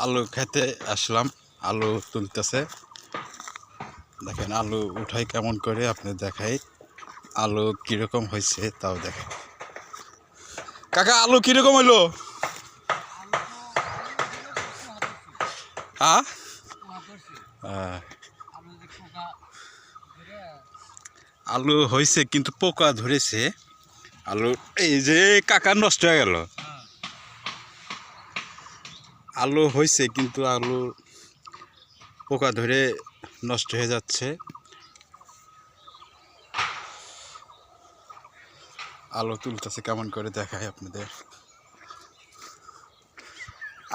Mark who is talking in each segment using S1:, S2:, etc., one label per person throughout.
S1: আলু খেতে আসলাম, আলু তুলতেছে। দেখেন আলু উঠাই কেমন করে, আপনি দেখাই আলু কিরকম হয়েছে তাও দেখেন। কাকা আলু কিরকম হইলো? আলু হয়েছে কিন্তু পোকা ধরেছে। আলু এই যে কাকা নষ্ট হয়ে গেল। আলু হয়েছে কিন্তু আলু পোকা ধরে নষ্ট হয়ে যাচ্ছে। আলু তুলতেছে কেমন করে দেখায় আপনাদের।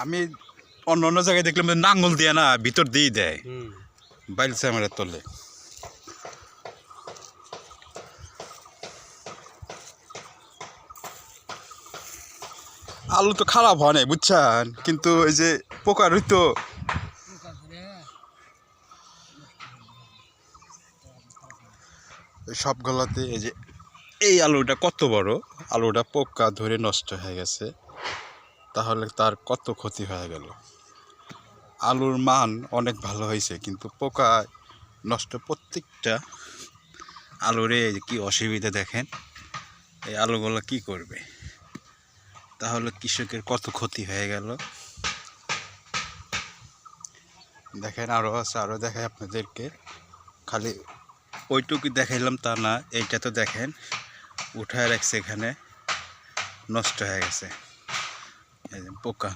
S1: আমি অন্য অন্য জায়গায় দেখলাম নাঙ্গল দিয়ে না ভিতর দিয়ে দেয়, বাইলছে আমার তলে। আলু তো খারাপ হয় নাই বুঝছেন, কিন্তু ওই যে পোকা রইতো। সবগুলাতে এই যে এই আলুটা কত বড়, আলুটা পোকা ধরে নষ্ট হয়ে গেছে, তাহলে তার কত ক্ষতি হয়ে গেল। আলুর মান অনেক ভালো হয়েছে কিন্তু পোকা নষ্ট। প্রত্যেকটা আলুরে কি অসুবিধা দেখেন। এই আলুগুলো কি করবে, তাহলে কৃষকের কত ক্ষতি হয়ে গেল। দেখেন আরও আছে, আরও দেখাই আপনাদেরকে। খালি ওইটুকু দেখাইলাম তা না, এইটা তো দেখেন উঠায় রাখছে, এখানে নষ্ট হয়ে গেছে এই যে পোকা।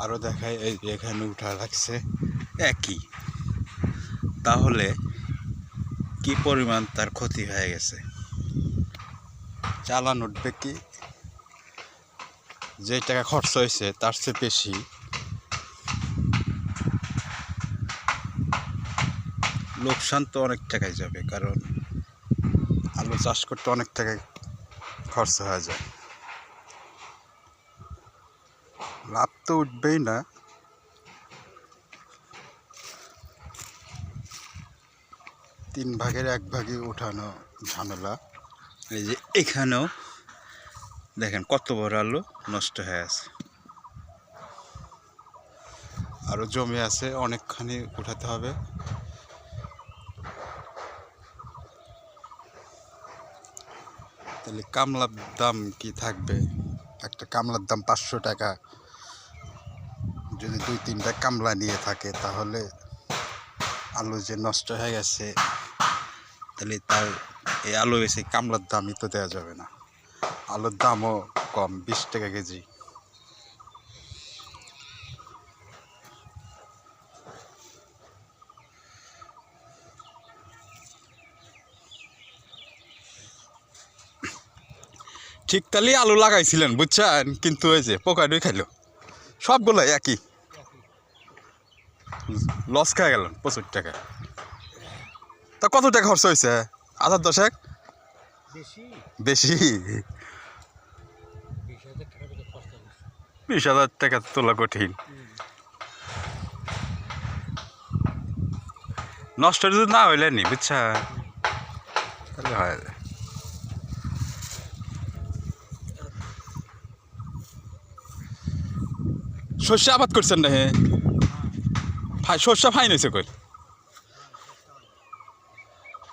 S1: আরও দেখায় এই যে এখানে উঠায় রাখছে একই, তাহলে কি পরিমাণ তার ক্ষতি হয়ে গেছে। চালান উঠবে কি, যে টাকা খরচ হয়েছে তার চেয়ে বেশি। লোকসান তো অনেক টাকায় যাবে, কারণ আলু চাষ করতে অনেক টাকা খরচ হয়ে যায়। লাভ তো উঠবেই না। তিন ভাগের এক ভাগই উঠানো ঝামেলা। এই যে এখানেও দেখেন কত বড় আলু নষ্ট হয়ে আছে। আরও জমি আছে, অনেকখানি উঠাতে হবে। তাহলে কামলার দাম কি থাকবে? একটা কামলার দাম 500 টাকা। যদি 2-3টা কামলা নিয়ে থাকে, তাহলে আলু যে নষ্ট হয়ে গেছে, তাহলে তার এই আলু এসে কামলার দামই তো দেওয়া যাবে না। আলুর দামও কম, 20 টাকা কেজি। ঠিক তাহলে আলু লাগাইছিলেন বুঝছেন, কিন্তু ওই যে পোকাটাই খাইলো। সবগুলো একই, লস খেয়ে গেলেন 25 টাকা। তা কত টাকা খরচ হয়েছে? 1000 বেশি। 20,000 টাকা তোলা কঠিন। নষ্ট যদি না হইলে নি বুঝছা, তাহলে হয়। শস্য আবাদ করছেন না? হ্যাঁ, শস্য ফাইন হয়েছে কই?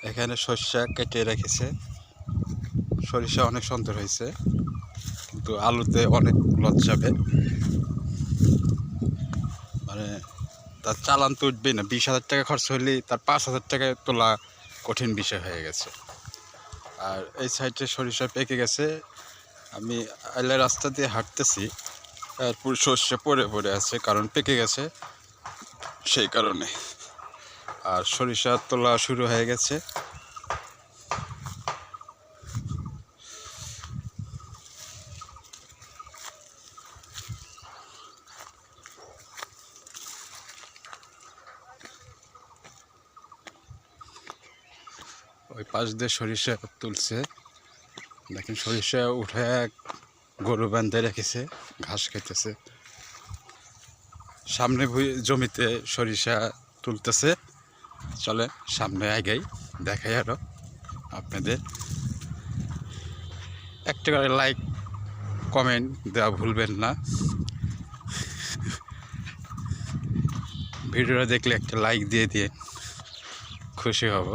S1: এখানে শস্য কেটে রেখেছে। সরিষা অনেক সুন্দর হয়েছে, কিন্তু আলুতে অনেক লস যাবে। মানে তার চালান তো উঠবেই না। 20,000 টাকা খরচ হলেই তার 5,000 টাকায় তোলা কঠিন বিষয় হয়ে গেছে। আর এই সাইডে সরিষা পেকে গেছে। আমি আইলা রাস্তা দিয়ে হাঁটতেছি, পুরো সর্ষে পড়ে পড়ে আছে, কারণ পেকে গেছে সেই কারণে। আর সরিষা তোলা শুরু হয়ে গেছে। ওই পাশ দিয়ে সরিষা তুলছে, দেখেন সরিষা উঠে গরু বাঁধে রেখেছে, ঘাস খেতেছে। সামনে জমিতে সরিষা তুলতেছে। চলে সামনে আগাই, দেখাই আরো আপনাদের। একটা করে লাইক কমেন্ট দেওয়া ভুলবেন না। ভিডিওটা দেখলে একটা লাইক দিয়ে দিয়ে খুশি হব।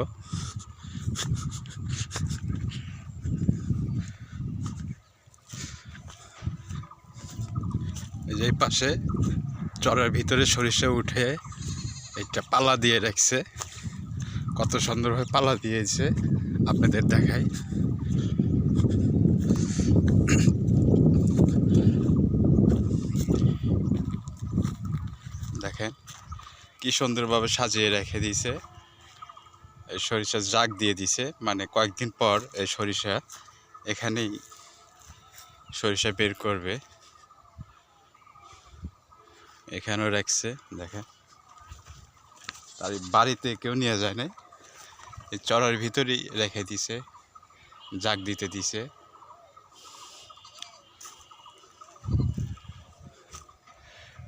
S1: এই যে পাশে চরের ভিতরে সরিষা উঠে একটা পালা দিয়ে রাখছে, কত সুন্দরভাবে পালা দিয়েছে আপনাদের দেখাই। দেখেন কি সুন্দরভাবে সাজিয়ে রেখে দিয়েছে। এই সরিষা জাগ দিয়ে দিছে, মানে কয়েকদিন পর এই সরিষা এখানেই সরিষা বের করবে। এখানেও রাখছে দেখেন, তার বাড়িতে কেউ নিয়ে যায় না, এই চড়ার ভিতরেই রেখে দিছে, জাগ দিতে দিছে।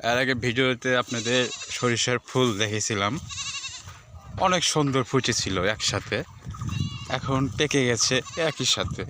S1: এর আগে ভিডিওতে আপনাদের সরিষার ফুল দেখেছিলাম, অনেক সুন্দর ফুটেছিল একসাথে, এখন পেকে গেছে একই সাথে।